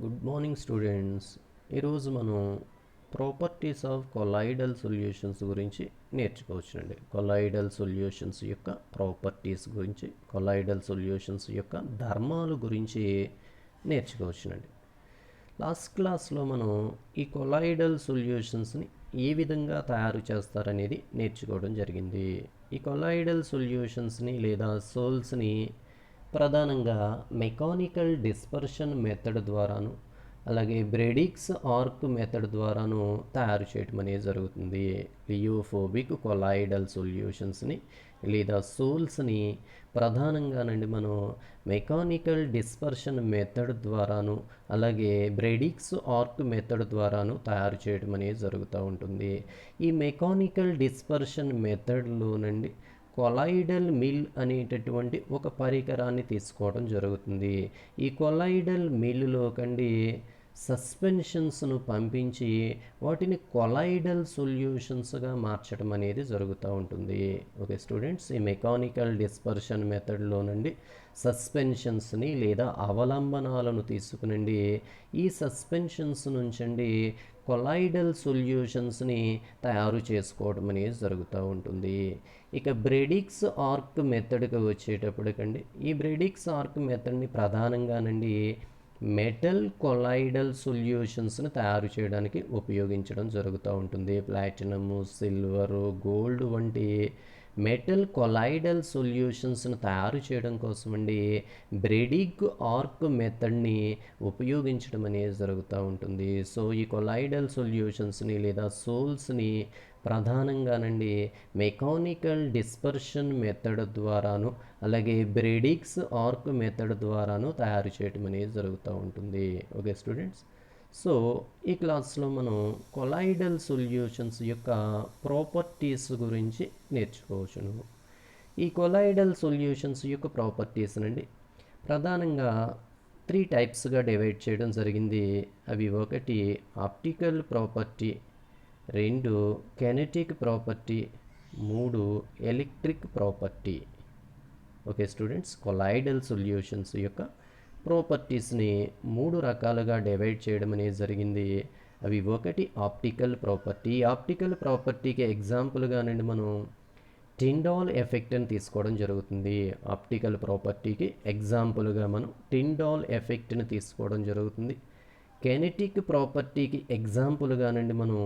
Good morning students. ఈరోజు మనం properties of colloidal solutions గురించి నేర్చుకోవచ్చునండి. కొలాయిడల్ సొల్యూషన్స్ యొక్క ప్రాపర్టీస్ గురించి, కొలాయిడల్ సొల్యూషన్స్ యొక్క ధర్మాలు గురించి నేర్చుకోవచ్చునండి. లాస్ట్ క్లాస్లో మనం ఈ కొలాయిడల్ సొల్యూషన్స్ని ఏ విధంగా తయారు చేస్తారనేది నేర్చుకోవడం జరిగింది. ఈ కొలాయిడల్ సొల్యూషన్స్ని లేదా సోల్స్ని ప్రధానంగా మెకానికల్ డిస్పర్షన్ మెథడ్ ద్వారాను, అలాగే బ్రెడిక్స్ ఆర్క్ మెథడ్ ద్వారాను తయారు చేయడం అనేది జరుగుతుంది. లియోఫోబిక్ కొలాయిడల్ సొల్యూషన్స్ని లేదా సోల్స్ని ప్రధానంగానండి మనం మెకానికల్ డిస్పర్షన్ మెథడ్ ద్వారాను, అలాగే బ్రెడిక్స్ ఆర్క్ మెథడ్ ద్వారాను తయారు చేయడం అనేది జరుగుతూ ఉంటుంది. ఈ మెకానికల్ డిస్పర్షన్ మెథడ్లోనండి కొలాయిడల్ మిల్ అనేటటువంటి ఒక పరికరాన్ని తీసుకోవడం జరుగుతుంది. ఈ కొలాయిడల్ మిల్లులో కండి సస్పెన్షన్స్ను పంపించి వాటిని కొలాయిడల్ సొల్యూషన్స్గా మార్చడం అనేది జరుగుతూ ఉంటుంది. ఓకే స్టూడెంట్స్, ఈ మెకానికల్ డిస్పర్షన్ మెథడ్లో నుండి సస్పెన్షన్స్ని లేదా అవలంబనాలను తీసుకునండి ఈ సస్పెన్షన్స్ నుంచండి కొలాయిడల్ సొల్యూషన్స్ని తయారు చేసుకోవడం అనేది జరుగుతూ ఉంటుంది. ఇక బ్రెడిక్స్ ఆర్క్ మెథడ్కి వచ్చేటప్పటికండి ఈ బ్రెడిక్స్ ఆర్క్ మెథడ్ని ప్రధానంగానండి మెటల్ కొలాయిడల్ సొల్యూషన్స్ని తయారు చేయడానికి ఉపయోగించడం జరుగుతూ ఉంటుంది. ప్లాటినము, సిల్వరు, గోల్డ్ వంటి మెటల్ కొలాయిడల్ సొల్యూషన్స్ని తయారు చేయడం కోసమండి బ్రెడిక్ ఆర్క్ మెథడ్ని ఉపయోగించడం అనేది జరుగుతూ ఉంటుంది. సో ఈ కొలాయిడల్ సొల్యూషన్స్ని లేదా సోల్స్ని ప్రధానంగానండి మెకానికల్ డిస్పర్షన్ మెథడ్ ద్వారాను, అలాగే బ్రెడిక్స్ ఆర్క్ మెథడ్ ద్వారాను తయారు చేయడం అనేది జరుగుతూ ఉంటుంది. ఓకే స్టూడెంట్స్, సో ఈ క్లాస్లో మనం కొలాయిడల్ సొల్యూషన్స్ యొక్క ప్రాపర్టీస్ గురించి నేర్చుకోవచ్చును. ఈ కొలాయిడల్ సొల్యూషన్స్ యొక్క ప్రాపర్టీస్ అండి ప్రధానంగా 3 టైప్స్గా డివైడ్ చేయడం జరిగింది. అవి ఒకటి optical property, 2 kinetic property, 3 electric property. Okay students, colloidal solutions యొక్క ప్రాపర్టీస్ని 3 రకాలుగా డివైడ్ చేయడం అనేది జరిగింది. అవి ఒకటి ఆప్టికల్ ప్రాపర్టీ. ఆప్టికల్ ప్రాపర్టీకి ఎగ్జాంపుల్గానండి మనం టిండాల్ ఎఫెక్ట్ అని తీసుకోవడం జరుగుతుంది. ఆప్టికల్ ప్రాపర్టీకి ఎగ్జాంపుల్గా మనం టిండాల్ ఎఫెక్ట్ని తీసుకోవడం జరుగుతుంది. కెనెటిక్ ప్రాపర్టీకి ఎగ్జాంపుల్గానండి మనం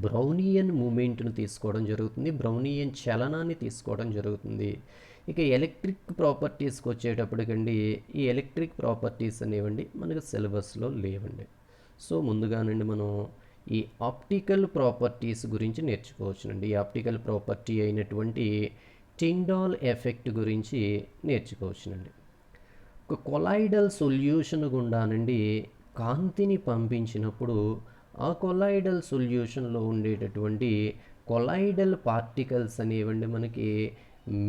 బ్రౌనియన్ మూమెంట్ను తీసుకోవడం జరుగుతుంది, బ్రౌనియన్ చలనాన్ని తీసుకోవడం జరుగుతుంది. ఇక ఎలక్ట్రిక్ ప్రాపర్టీస్కి వచ్చేటప్పటికండి ఈ ఎలక్ట్రిక్ ప్రాపర్టీస్ అనేవండి మనకు సిలబస్లో లేవండి. సో ముందుగానండి మనం ఈ ఆప్టికల్ ప్రాపర్టీస్ గురించి నేర్చుకోవచ్చునండి. ఈ ఆప్టికల్ ప్రాపర్టీ అయినటువంటి టిండాల్ ఎఫెక్ట్ గురించి నేర్చుకోవచ్చునండి. ఒక కొలాయిడల్ సొల్యూషన్ గుండానండి కాంతిని పంపించినప్పుడు ఆ కొలాయిడల్ సొల్యూషన్లో ఉండేటటువంటి కొలాయిడల్ పార్టికల్స్ అనేవండి మనకి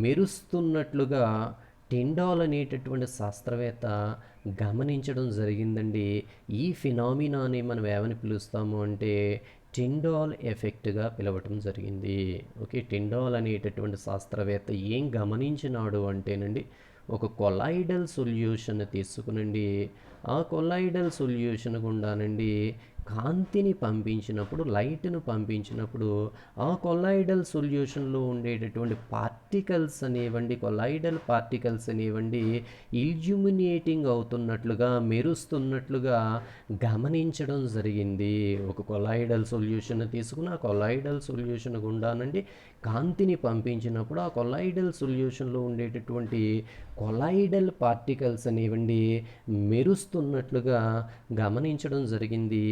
మెరుస్తున్నట్లుగా టిండాల్ అనేటటువంటి శాస్త్రవేత్త గమనించడం జరిగిందండి. ఈ ఫినామినాని మనం ఏమని పిలుస్తాము అంటే టిండాల్ ఎఫెక్ట్గా పిలవటం జరిగింది. ఓకే, టిండాల్ అనేటటువంటి శాస్త్రవేత్త ఏం గమనించినాడు అంటేనండి ఒక కొలాయిడల్ సొల్యూషన్ తీసుకునండి ఆ కొలాయిడల్ సొల్యూషన్ గుండానండి కాంతిని పంపించినప్పుడు, లైట్ను పంపించినప్పుడు ఆ కొలాయిడల్ సొల్యూషన్లో ఉండేటటువంటి పార్టికల్స్ అనేవండి, కొలాయిడల్ పార్టికల్స్ అనేవండి ఇల్యూమినేటింగ్ అవుతున్నట్లుగా, మెరుస్తున్నట్లుగా గమనించడం జరిగింది. ఒక కొలాయిడల్ సొల్యూషన్ తీసుకుని ఆ కొలాయిడల్ సొల్యూషన్ గుండానండి కాంతిని పంపించినప్పుడు ఆ కొలాయిడల్ సొల్యూషన్లో ఉండేటటువంటి కొలాయిడల్ పార్టికల్స్ అనేవండి మెరుస్తున్నట్లుగా గమనించడం జరిగింది.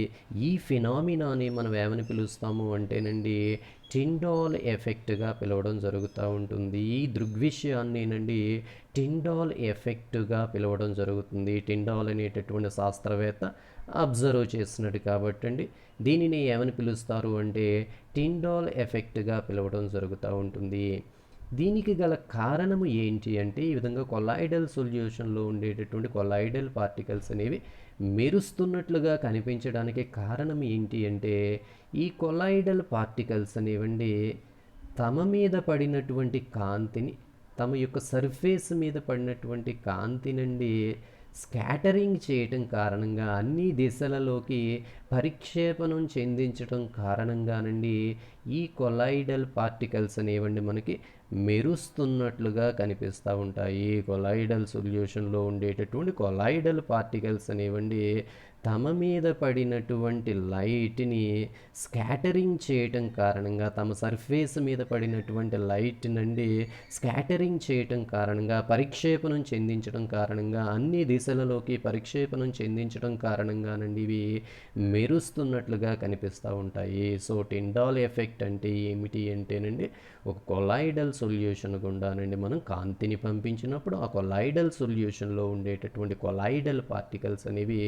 ఈ ఫినామినాని మనం ఏమని పిలుస్తాము అంటేనండి టిండాల్ ఎఫెక్ట్గా పిలవడం జరుగుతూ ఉంటుంది. ఈ దృగ్విషయాన్నినండి టిండాల్ ఎఫెక్ట్గా పిలవడం జరుగుతుంది. టిండాల్ అనేటటువంటి శాస్త్రవేత్త అబ్జర్వ్ చేసినట్టు కాబట్టి అండి దీనిని ఏమని పిలుస్తారు అంటే టిండాల్ ఎఫెక్ట్గా పిలవడం జరుగుతూ ఉంటుంది. దీనికి గల కారణము ఏంటి అంటే ఈ విధంగా కొలాయిడల్ సొల్యూషన్లో ఉండేటటువంటి కొలాయిడల్ పార్టికల్స్ అనేవి మెరుస్తున్నట్లుగా కనిపించడానికి కారణం ఏంటి అంటే ఈ కొలాయిడల్ పార్టికల్స్ అనేవండి తమ మీద పడినటువంటి కాంతిని, తమ యొక్క సర్ఫేస్ మీద పడినటువంటి కాంతి నుండి స్కాటరింగ్ చేయటం కారణంగా అన్ని దిశలలోకి పరిక్షేపణం చెందించటం కారణంగానండి ఈ కొలాయిడల్ పార్టికల్స్ అనేవండి మనకి మెరుస్తున్నట్లుగా కనిపిస్తూ ఉంటాయి. కొలాయిడల్ సొల్యూషన్లో ఉండేటటువంటి కొలాయిడల్ పార్టికల్స్ అనేవండి తమ మీద పడినటువంటి లైట్ని స్కాటరింగ్ చేయటం కారణంగా, తమ సర్ఫేస్ మీద పడినటువంటి లైట్ నుండి స్కాటరింగ్ చేయటం కారణంగా, పరిక్షేపణం చెందించడం కారణంగా, అన్ని దిశలలోకి పరిక్షేపణం చెందించడం కారణంగానండి ఇవి మెరుస్తున్నట్లుగా కనిపిస్తూ ఉంటాయి. సో టిండాల్ ఎఫెక్ట్ అంటే ఏమిటి అంటేనండి, ఒక కొలాయిడల్ సొల్యూషన్ గుండానండి మనం కాంతిని పంపించినప్పుడు ఆ కొలాయిడల్ సొల్యూషన్లో ఉండేటటువంటి కొలాయిడల్ పార్టికల్స్ అనేవి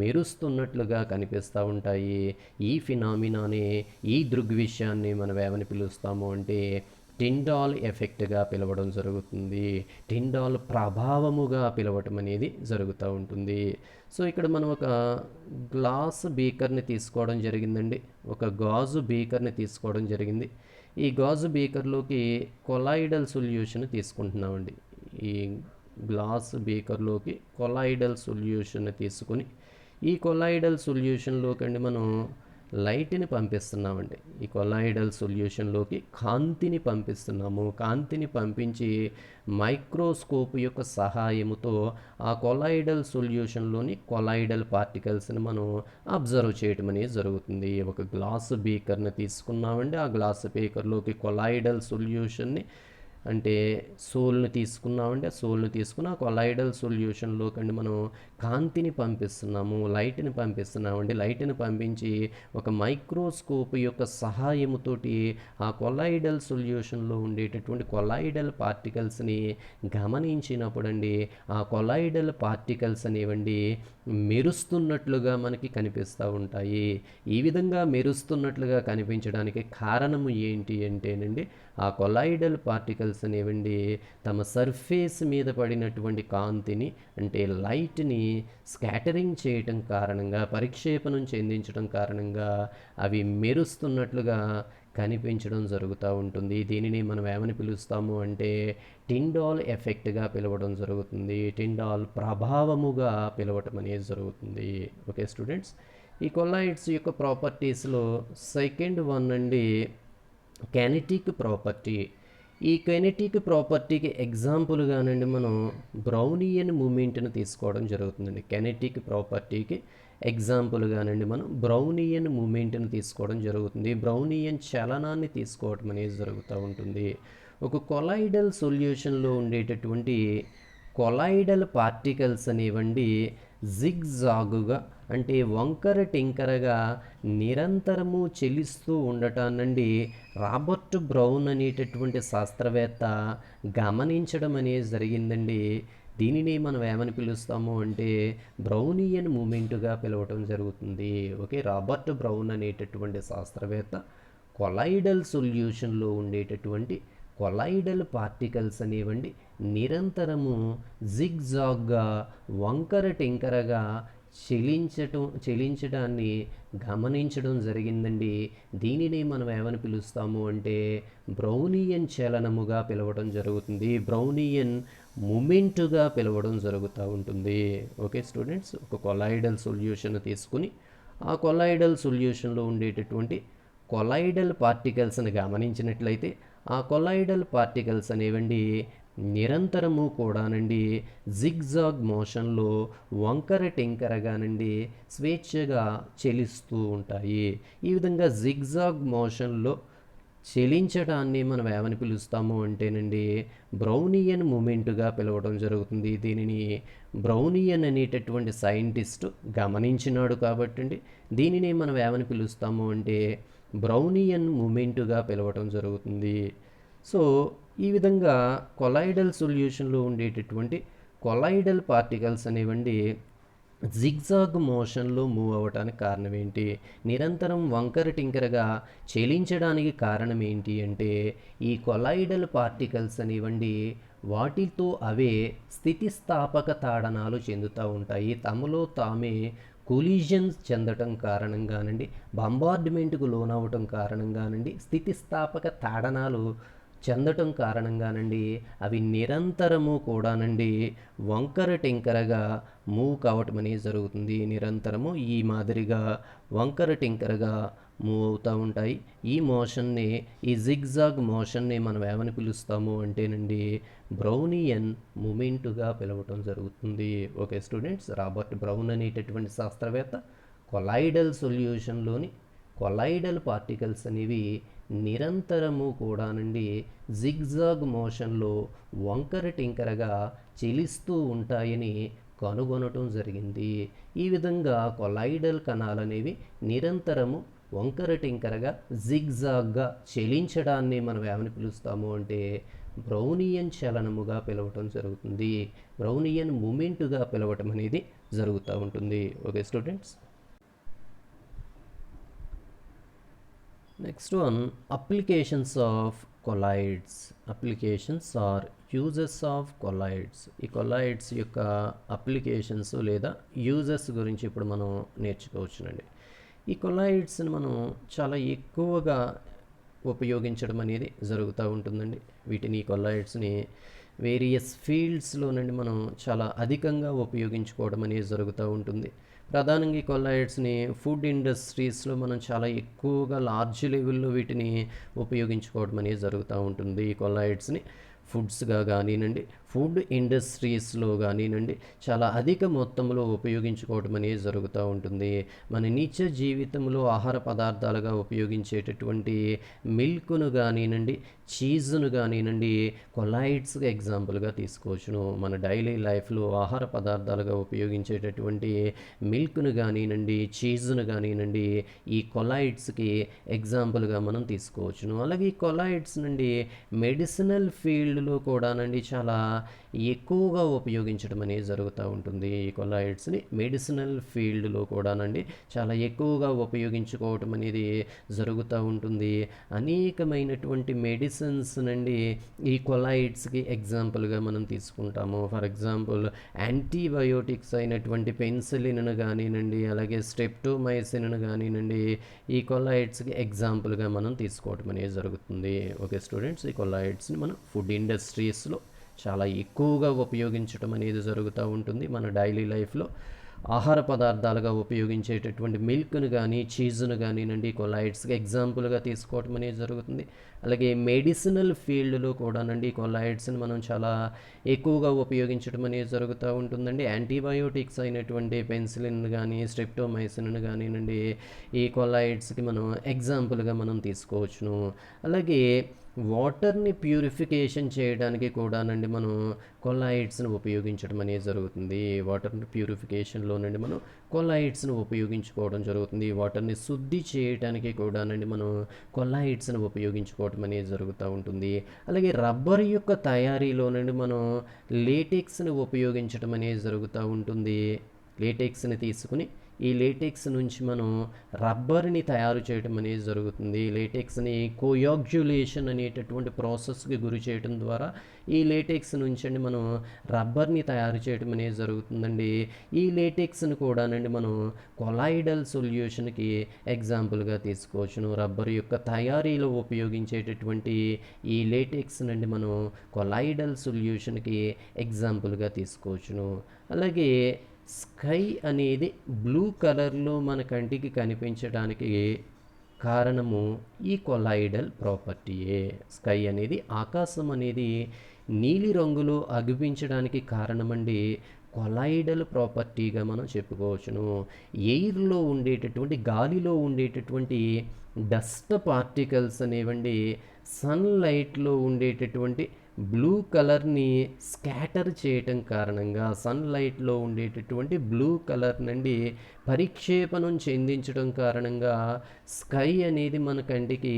మెరుస్తున్నట్లుగా కనిపిస్తూ ఉంటాయి. ఈ ఫినామినానే, ఈ దృగ్విషయాన్ని మనం ఏమని పిలుస్తాము అంటే టిండాల్ ఎఫెక్ట్గా పిలవడం జరుగుతుంది. టిండాల్ ప్రభావముగా పిలవటం అనేది జరుగుతూ ఉంటుంది. సో ఇక్కడ మనం ఒక గ్లాస్ బీకర్ని తీసుకోవడం జరిగిందండి. ఒక గాజు బీకర్ని తీసుకోవడం జరిగింది. ఈ గాజు బీకర్లోకి కొలాయిడల్ సొల్యూషన్ తీసుకుంటున్నామండి. ఈ గ్లాస్ బీకర్లోకి కొలాయిడల్ సొల్యూషన్ తీసుకుని ఈ కొలాయిడల్ సొల్యూషన్లోకి అండి మనం లైట్ని పంపిస్తున్నామండి. ఈ కొలాయిడల్ సొల్యూషన్లోకి కాంతిని పంపిస్తున్నాము. కాంతిని పంపించి మైక్రోస్కోప్ యొక్క సహాయముతో ఆ కొలాయిడల్ సొల్యూషన్లోని కొలాయిడల్ పార్టికల్స్ని మనం అబ్జర్వ్ చేయటం అనేది జరుగుతుంది. ఒక గ్లాస్ బీకర్ని తీసుకున్నామండి. ఆ గ్లాస్ బీకర్లోకి కొలాయిడల్ సొల్యూషన్ని అంటే సోల్ని తీసుకున్నామండి. ఆ సోల్ని తీసుకుని ఆ కొలాయిడల్ సొల్యూషన్లోకి అండి మనం కాంతిని పంపిస్తున్నాము, లైట్ని పంపిస్తున్నామండి. లైట్ని పంపించి ఒక మైక్రోస్కోప్ యొక్క సహాయముతోటి ఆ కొలాయిడల్ సొల్యూషన్లో ఉండేటటువంటి కొలాయిడల్ పార్టికల్స్ని గమనించినప్పుడు అండి ఆ కొలాయిడల్ పార్టికల్స్ అనేవండి మెరుస్తున్నట్లుగా మనకి కనిపిస్తూ ఉంటాయి. ఈ విధంగా మెరుస్తున్నట్లుగా కనిపించడానికి కారణము ఏంటి అంటేనండి ఆ కొలాయిడల్ పార్టికల్స్ అనేవండి తమ సర్ఫేస్ మీద పడినటువంటి కాంతిని అంటే లైట్ని స్కాటరింగ్ చేయటం కారణంగా, పరిక్షేపణం చెందించడం కారణంగా అవి మెరుస్తున్నట్లుగా కనిపించడం జరుగుతూ ఉంటుంది. దీనిని మనం ఏమని పిలుస్తాము అంటే టిండాల్ ఎఫెక్ట్గా పిలవడం జరుగుతుంది. టిండాల్ ప్రభావముగా పిలవటం అనేది జరుగుతుంది. ఓకే స్టూడెంట్స్, ఈ కొలాయిడ్స్ యొక్క ప్రాపర్టీస్లో సెకండ్ వన్ అండి కెనెటిక్ ప్రాపర్టీ. ఈ కెనెటిక్ ప్రాపర్టీకి ఎగ్జాంపుల్గానండి మనం బ్రౌనియన్ మూమెంట్ని తీసుకోవడం జరుగుతుందండి. కెనెటిక్ ప్రాపర్టీకి ఎగ్జాంపుల్గానండి మనం బ్రౌనియన్ మూమెంట్ని తీసుకోవడం జరుగుతుంది. బ్రౌనియన్ చలనాన్ని తీసుకోవడం అనేది జరుగుతూ ఉంటుంది. ఒక కొలాయిడల్ సొల్యూషన్లో ఉండేటటువంటి కొలాయిడల్ పార్టికల్స్ అనేవండి జిగ్జాగుగా అంటే వంకర టింకరగా నిరంతరము చెలిస్తూ ఉండటానండి రాబర్ట్ బ్రౌన్ అనేటటువంటి శాస్త్రవేత్త గమనించడం అనేది జరిగిందండి. దీనిని మనం ఏమని పిలుస్తాము అంటే బ్రౌనియన్ మూమెంట్గా పిలవటం జరుగుతుంది. ఓకే, రాబర్ట్ బ్రౌన్ అనేటటువంటి శాస్త్రవేత్త కొలాయిడల్ సొల్యూషన్లో ఉండేటటువంటి కొలాయిడల్ పార్టికల్స్ అనేవండి నిరంతరము జిగ్జాగ్గా వంకర టింకరగా చెలించడాన్ని గమనించడం జరిగిందండి. దీనిని మనం ఏమని పిలుస్తాము అంటే బ్రౌనియన్ చలనముగా పిలవడం జరుగుతుంది. బ్రౌనియన్ మూమెంటుగా పిలవడం జరుగుతూ ఉంటుంది. ఓకే స్టూడెంట్స్, ఒక కొలాయిడల్ సొల్యూషన్ తీసుకుని ఆ కొలాయిడల్ సొల్యూషన్లో ఉండేటటువంటి కొలాయిడల్ పార్టికల్స్ని గమనించినట్లయితే ఆ కొలాయిడల్ పార్టికల్స్ అనేవండి నిరంతరము కూడానండి జిగ్జాగ్ మోషన్లో వంకర టెంకరగానండి స్వేచ్ఛగా చెలిస్తూ ఉంటాయి. ఈ విధంగా జిగ్జాగ్ మోషన్లో చెలించడాన్ని మనం ఏమని పిలుస్తాము అంటేనండి బ్రౌనియన్ మూమెంట్గా పిలవడం జరుగుతుంది. దీనిని బ్రౌనియన్ అనేటటువంటి సైంటిస్ట్ గమనించినాడు కాబట్టి దీనిని మనం ఏమని పిలుస్తాము అంటే బ్రౌనియన్ మూమెంట్గా పిలవటం జరుగుతుంది. సో ఈ విధంగా కొలాయిడల్ సొల్యూషన్లో ఉండేటటువంటి కొలాయిడల్ పార్టికల్స్ అనేవండి జిగ్జాగ్ మోషన్లో మూవ్ అవ్వడానికి కారణం ఏంటి, నిరంతరం వంకర టింకరగా చెలించడానికి కారణం ఏంటి అంటే ఈ కొలాయిడల్ పార్టికల్స్ అనేవండి వాటితో అవే స్థితిస్థాపక తాడనాలు చెందుతూ ఉంటాయి. తమలో తామే కొలిజన్స్ చెందటం కారణంగానండి, బంబార్డ్మెంట్కు లోనవటం కారణంగానండి స్థితిస్థాపక తాడనాలు చెందటం కారణంగానండి అవి నిరంతరము కూడానండి వంకర టింకరగా మూవ్ కావటం అనేది జరుగుతుంది. నిరంతరము ఈ మాదిరిగా వంకర టింకరగా మూవ్ అవుతూ ఉంటాయి. ఈ మోషన్ని, ఈ జిగ్జాగ్ మోషన్ని మనం ఏమని పిలుస్తాము అంటేనండి బ్రౌనియన్ మూమెంటుగా పిలవటం జరుగుతుంది. ఓకే స్టూడెంట్స్, రాబర్ట్ బ్రౌన్ అనేటటువంటి శాస్త్రవేత్త కొలాయిడల్ సొల్యూషన్లోని కొలాయిడల్ పార్టికల్స్ అనేవి నిరంతరము కూడానండి జిగ్జాగ్ మోషన్లో వంకర టింకరగా చెలిస్తూ ఉంటాయని కనుగొనటం జరిగింది. ఈ విధంగా కొలాయిడల్ కణాలు అనేవి నిరంతరము వంకర టింకరగా జిగ్జాగ్గా చెలించడాన్ని మనం ఏమని పిలుస్తాము అంటే బ్రౌనియన్ చలనముగా పిలవటం జరుగుతుంది. బ్రౌనియన్ మూమెంటుగా పిలవటం అనేది జరుగుతూ ఉంటుంది. Okay students, next one applications of colloids. Applications or uses of colloids. ఈ కొలాయిడ్స్ యొక్క అప్లికేషన్స్ లేదా యూజెస్ గురించి ఇప్పుడు మనం నేర్చుకోవచ్చునండి. ఈ కొలాయిడ్స్ని మనం చాలా ఎక్కువగా ఉపయోగించడం అనేది జరుగుతూ ఉంటుందండి. వీటిని కొలాయిడ్స్ని వేరియస్ ఫీల్డ్స్లోనండి మనం చాలా అధికంగా ఉపయోగించుకోవడం అనేది జరుగుతూ ఉంటుంది. ప్రధానంగా ఈ కొలాయిడ్స్ని ఫుడ్ ఇండస్ట్రీస్లో మనం చాలా ఎక్కువగా లార్జ్ లెవెల్లో వీటిని ఉపయోగించుకోవడం అనేది జరుగుతూ ఉంటుంది. ఈ కొలాయిడ్స్ని ఫుడ్స్గా కానివ్వండి, ఫుడ్ ఇండస్ట్రీస్లో కానివ్వండి చాలా అధిక మొత్తంలో ఉపయోగించుకోవడం అనేది జరుగుతూ ఉంటుంది. మన నిత్య జీవితంలో ఆహార పదార్థాలుగా ఉపయోగించేటటువంటి మిల్క్ను కానివ్వండి, చీజ్ను కానివ్వండి కొలాయిడ్స్గా ఎగ్జాంపుల్గా తీసుకోవచ్చును. మన డైలీ లైఫ్లో ఆహార పదార్థాలుగా ఉపయోగించేటటువంటి మిల్క్ను కానివ్వండి, చీజ్ను కానివ్వండి ఈ కొలాయిడ్స్కి ఎగ్జాంపుల్గా మనం తీసుకోవచ్చును. అలాగే ఈ కొలాయిడ్స్ నుండి మెడిసినల్ ఫీల్డ్లో కూడానండి చాలా ఎక్కువగా ఉపయోగించడం అనేది జరుగుతూ ఉంటుంది. ఈ కొలాయిడ్స్ని మెడిసినల్ ఫీల్డ్లో కూడానండి చాలా ఎక్కువగా ఉపయోగించుకోవటం అనేది జరుగుతూ ఉంటుంది. అనేకమైనటువంటి మెడిసిన్స్ నుండి ఈ కొలాయిడ్స్కి ఎగ్జాంపుల్గా మనం తీసుకుంటాము. ఫర్ ఎగ్జాంపుల్ యాంటీబయోటిక్స్ అయినటువంటి పెన్సిలిన్ను కానివ్వండి, అలాగే స్ట్రెప్టోమైసిన్ను కానివ్వండి ఈ కొలాయిడ్స్కి ఎగ్జాంపుల్గా మనం తీసుకోవటం అనేది జరుగుతుంది. ఓకే స్టూడెంట్స్, ఈ కొలాయిడ్స్ని మనం ఫుడ్ ఇండస్ట్రీస్లో చాలా ఎక్కువగా ఉపయోగించడం అనేది జరుగుతూ ఉంటుంది. మన డైలీ లైఫ్లో ఆహార పదార్థాలుగా ఉపయోగించేటటువంటి మిల్క్ను కానీ, చీజ్ను కానివ్వండి కొలాయిడ్స్కి ఎగ్జాంపుల్గా తీసుకోవటం అనేది జరుగుతుంది. అలాగే మెడిసినల్ ఫీల్డ్లో కూడానండి కొలాయిడ్స్ని మనం చాలా ఎక్కువగా ఉపయోగించడం అనేది జరుగుతూ ఉంటుందండి. యాంటీబయోటిక్స్ అయినటువంటి పెన్సిలిన్ కానీ, స్ట్రెప్టోమైసిన్ కానివ్వండి ఈ కొలాయిడ్స్కి మనం ఎగ్జాంపుల్గా మనం తీసుకోవచ్చును. అలాగే వాటర్ని ప్యూరిఫికేషన్ చేయడానికి కూడానండి మనం కొలాయిడ్స్ని ఉపయోగించడం అనేది జరుగుతుంది. వాటర్ ప్యూరిఫికేషన్లోనండి మనం కొలాయిడ్స్ని ఉపయోగించుకోవడం జరుగుతుంది. వాటర్ని శుద్ధి చేయడానికి కూడానండి మనం కొలాయిడ్స్ని ఉపయోగించుకోవడం అనేది జరుగుతూ ఉంటుంది. అలాగే రబ్బర్ యొక్క తయారీలోనండి మనం లేటెక్స్ని ఉపయోగించడం అనేది జరుగుతూ ఉంటుంది. లేటెక్స్ని తీసుకుని ఈ లేటెక్స్ నుంచి మనం రబ్బర్ని తయారు చేయడం అనేది జరుగుతుంది. లేటెక్స్ని కోయాగ్యులేషన్ అనేటటువంటి ప్రాసెస్కి గురి చేయడం ద్వారా ఈ లేటెక్స్ నుంచి అండి మనం రబ్బర్ని తయారు చేయడం అనేది జరుగుతుందండి. ఈ లేటెక్స్ని కూడానండి మనం కొలాయిడల్ సొల్యూషన్కి ఎగ్జాంపుల్గా తీసుకోవచ్చును. రబ్బర్ యొక్క తయారీలో ఉపయోగించేటటువంటి ఈ లేటెక్స్ నుండి మనం కొలాయిడల్ సొల్యూషన్కి ఎగ్జాంపుల్గా తీసుకోవచ్చును. అలాగే స్కై అనేది బ్లూ కలర్లో మన కంటికి కనిపించడానికి కారణము ఈ కొలాయిడల్ ప్రాపర్టీయే. స్కై అనేది ఆకాశం అనేది నీలి రంగులో అగుపించడానికి కారణమండి కొలాయిడల్ ప్రాపర్టీగా మనం చెప్పుకోవచ్చును. ఎయిర్లో ఉండేటటువంటి గాలిలో ఉండేటటువంటి డస్ట్ పార్టికల్స్ అనేవండి సన్లైట్లో ఉండేటటువంటి బ్లూ కలర్ని స్కాటర్ చేయటం కారణంగా సన్లైట్లో ఉండేటటువంటి బ్లూ కలర్ నుండి పరిక్షేపణం చెందించడం కారణంగా స్కై అనేది మన కంటికి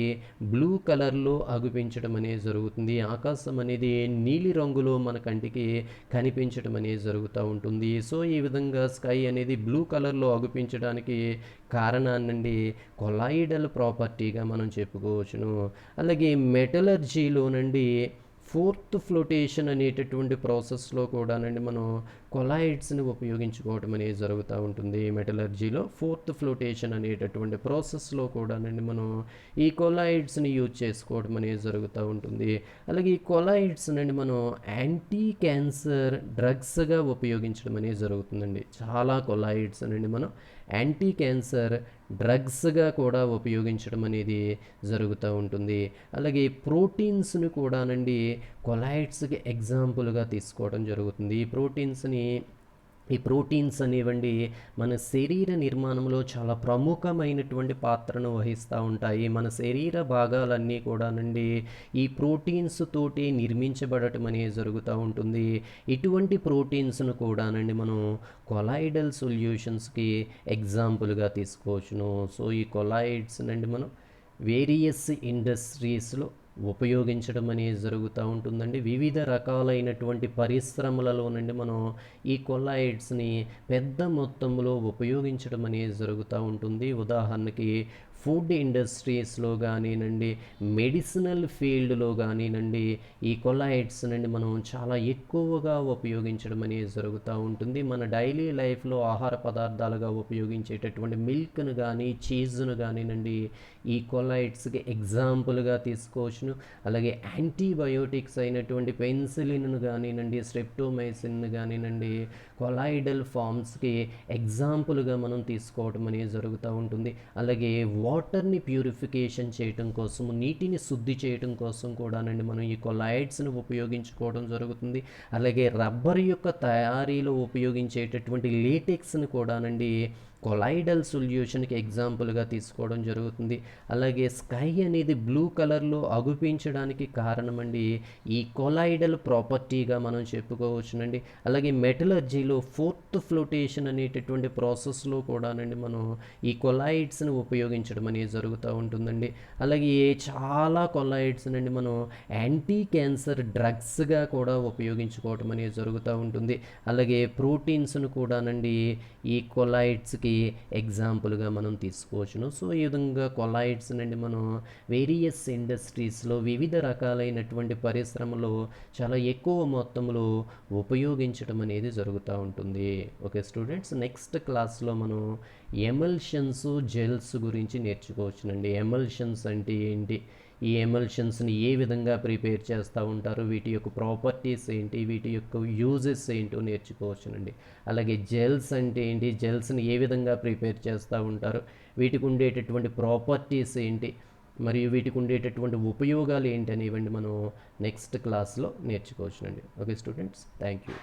బ్లూ కలర్లో అగుపించడం అనేది జరుగుతుంది. ఆకాశం అనేది నీలి రంగులో మన కంటికి కనిపించడం అనేది జరుగుతూ ఉంటుంది. సో ఈ విధంగా స్కై అనేది బ్లూ కలర్లో అగుపించడానికి కారణాన్నండి కొలాయిడల్ ప్రాపర్టీగా మనం చెప్పుకోవచ్చును. అలాగే మెటలర్జీలో నుండి ఫోర్త్ ఫ్లోటేషన్ అనేటటువంటి ప్రాసెస్లో కూడానండి మనం కొలాయిడ్స్ని ఉపయోగించుకోవటం అనేది జరుగుతూ ఉంటుంది మెటలర్జీలో. ఫోర్త్ ఫ్లోటేషన్ అనేటటువంటి ప్రాసెస్లో కూడానండి మనం ఈ కొలాయిడ్స్ని యూజ్ చేసుకోవడం అనేది జరుగుతూ ఉంటుంది. అలాగే ఈ కొలాయిడ్స్ నుండి మనం యాంటీ క్యాన్సర్ డ్రగ్స్గా ఉపయోగించడం అనేది జరుగుతుందండి. చాలా కొలాయిడ్స్ నుండి మనం యాంటీ క్యాన్సర్ డ్రగ్స్గా కూడా ఉపయోగించడం అనేది జరుగుతూ ఉంటుంది. అలాగే ప్రోటీన్స్ని కూడానండి కొలాయిడ్స్కి ఎగ్జాంపుల్గా తీసుకోవడం జరుగుతుంది. ఈ ప్రోటీన్స్ అనేవండి మన శరీర నిర్మాణంలో చాలా ప్రముఖమైనటువంటి పాత్రను వహిస్తూ ఉంటాయి. మన శరీర భాగాలన్నీ కూడానండి ఈ ప్రోటీన్స్ తోటి నిర్మించబడటం అనేది జరుగుతూ ఉంటుంది. ఇటువంటి ప్రోటీన్స్ను కూడానండి మనం కొలాయిడల్ సొల్యూషన్స్కి ఎగ్జాంపుల్గా తీసుకోవచ్చును. సో ఈ కొలాయిడ్స్ నండి మనం వేరియస్ ఇండస్ట్రీస్లో ఉపయోగించడం అనేది జరుగుతూ ఉంటుందండి. వివిధ రకాలైనటువంటి పరిశ్రమలలో నుండి మనం ఈ కొలాయిడ్స్ని పెద్ద మొత్తంలో ఉపయోగించడం అనేది జరుగుతూ ఉంటుంది. ఉదాహరణకి ఫుడ్ ఇండస్ట్రీస్లో కానివ్వండి, మెడిసినల్ ఫీల్డ్లో కానివ్వండి, ఈ కొలాయిడ్స్ నుండి మనం చాలా ఎక్కువగా ఉపయోగించడం అనేది జరుగుతూ ఉంటుంది. మన డైలీ లైఫ్లో ఆహార పదార్థాలుగా ఉపయోగించేటటువంటి మిల్క్ను కానీ చీజ్ను కానివ్వండి ఈ కొలాయిడ్స్కి ఎగ్జాంపుల్గా తీసుకోవచ్చును. అలాగే యాంటీబయోటిక్స్ అయినటువంటి పెన్సిలిన్ను కానివ్వండి, స్ట్రెప్టోమైసిన్ కానివ్వండి కొలాయిడల్ ఫామ్స్కి ఎగ్జాంపుల్గా మనం తీసుకోవడం అనేది జరుగుతూ ఉంటుంది. అలాగే వాటర్ని ప్యూరిఫికేషన్ చేయటం కోసం, నీటిని శుద్ధి చేయటం కోసం కూడానండి మనం ఈ కొలాయిడ్స్ని ఉపయోగించుకోవడం జరుగుతుంది. అలాగే రబ్బర్ యొక్క తయారీలో ఉపయోగించేటటువంటి లేటెక్స్ని కూడానండి కొలాయిడల్ సొల్యూషన్కి ఎగ్జాంపుల్గా తీసుకోవడం జరుగుతుంది. అలాగే స్కై అనేది బ్లూ కలర్లో అగుపించడానికి కారణమండి ఈ కొలాయిడల్ ప్రాపర్టీగా మనం చెప్పుకోవచ్చునండి. అలాగే మెటలర్జీలో ఫోర్త్ ఫ్లోటేషన్ అనేటటువంటి ప్రాసెస్లో కూడానండి మనం ఈ కొలాయిడ్స్ని ఉపయోగించడం అనేది జరుగుతూ ఉంటుందండి. అలాగే చాలా కొలాయిడ్స్ నండి మనం యాంటీ క్యాన్సర్ డ్రగ్స్గా కూడా ఉపయోగించుకోవడం అనేది జరుగుతూ ఉంటుంది. అలాగే ప్రోటీన్స్ను కూడానండి ఈ కొలాయిడ్స్కి ఎగ్జాంపుల్గా మనం తీసుకోవచ్చును. సో ఈ విధంగా కొలాయిడ్స్ నుండి మనం వేరియస్ ఇండస్ట్రీస్లో వివిధ రకాలైనటువంటి పరిశ్రమలో చాలా ఎక్కువ మొత్తంలో ఉపయోగించడం అనేది జరుగుతూ ఉంటుంది. ఓకే స్టూడెంట్స్, నెక్స్ట్ క్లాస్లో మనం ఎమల్షన్స్ జెల్స్ గురించి నేర్చుకోవచ్చునండి. ఎమల్షన్స్ అంటే ఏంటి, ఈ ఎమల్షన్స్ని ఏ విధంగా ప్రిపేర్ చేస్తూ ఉంటారు, వీటి యొక్క ప్రాపర్టీస్ ఏంటి, వీటి యొక్క యూజెస్ ఏంటో నేర్చుకోవచ్చునండి. అలాగే జెల్స్ అంటే ఏంటి, జెల్స్ని ఏ విధంగా ప్రిపేర్ చేస్తూ ఉంటారు, వీటికి ఉండేటటువంటి ప్రాపర్టీస్ ఏంటి, మరియు వీటికి ఉండేటటువంటి ఉపయోగాలు ఏంటి అనేవండి మనం నెక్స్ట్ క్లాస్లో నేర్చుకోవచ్చునండి. Okay students, thank you.